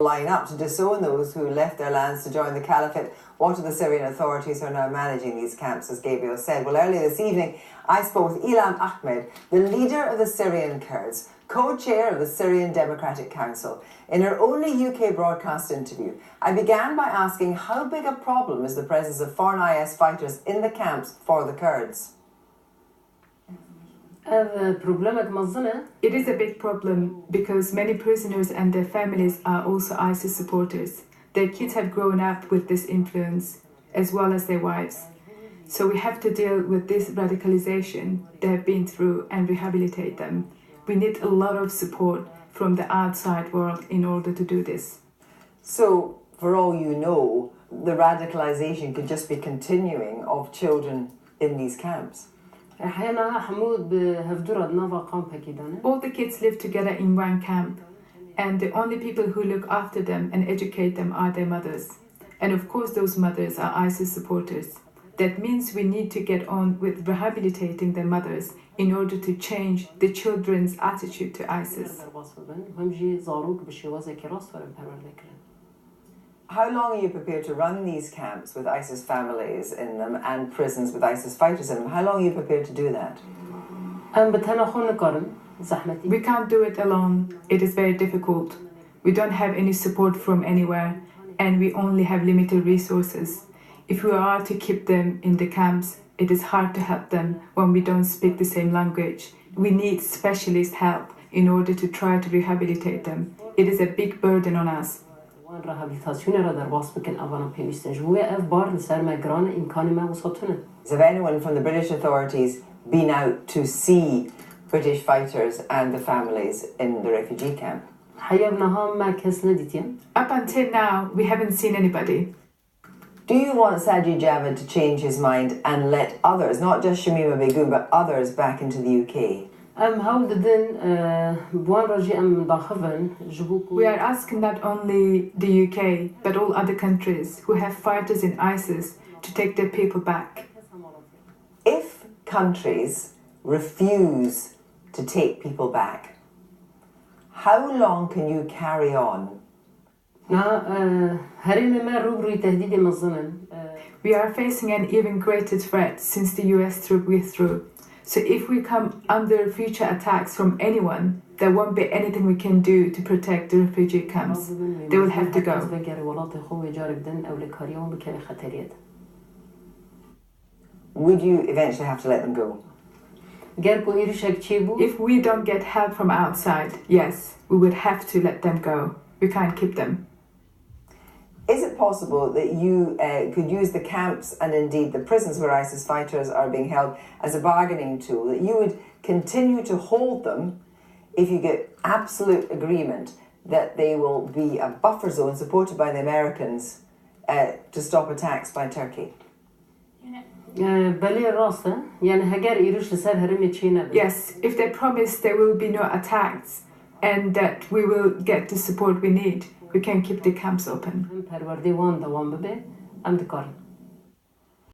line up to disown those who left their lands to join the caliphate. What are the Syrian authorities who are now managing these camps, as Gabriel said? Well, earlier this evening, I spoke with Ilham Ahmed, the leader of the Syrian Kurds, co-chair of the Syrian Democratic Council. In her only UK broadcast interview, I began by asking how big a problem is the presence of foreign IS fighters in the camps for the Kurds? It is a big problem because many prisoners and their families are also ISIS supporters. Their kids have grown up with this influence, as well as their wives. So we have to deal with this radicalization they have been through and rehabilitate them. We need a lot of support from the outside world in order to do this. So, for all you know, the radicalization could just be continuing of children in these camps? All the kids live together in one camp, and the only people who look after them and educate them are their mothers. And of course those mothers are ISIS supporters. That means we need to get on with rehabilitating their mothers in order to change the children's attitude to ISIS. How long are you prepared to run these camps with ISIS families in them and prisons with ISIS fighters in them? How long are you prepared to do that? We can't do it alone. It is very difficult. We don't have any support from anywhere, and we only have limited resources. If we are to keep them in the camps, it is hard to help them when we don't speak the same language. We need specialist help in order to try to rehabilitate them. It is a big burden on us. Has anyone from the British authorities been out to see British fighters and the families in the refugee camp? Up until now, we haven't seen anybody. Do you want Sajid Javid to change his mind and let others, not just Shamima Begum, but others back into the UK? We are asking not only the UK, but all other countries who have fighters in ISIS to take their people back. If countries refuse to take people back, how long can you carry on? We are facing an even greater threat since the US withdrew. So if we come under future attacks from anyone, there won't be anything we can do to protect the refugee camps. They will have to go. Would you eventually have to let them go? If we don't get help from outside, yes, we would have to let them go. We can't keep them. Is it possible that you could use the camps and indeed the prisons where ISIS fighters are being held as a bargaining tool, that you would continue to hold them if you get absolute agreement that they will be a buffer zone supported by the Americans to stop attacks by Turkey? Yes, if they promise there will be no attacks and that we will get the support we need, we can keep the camps open.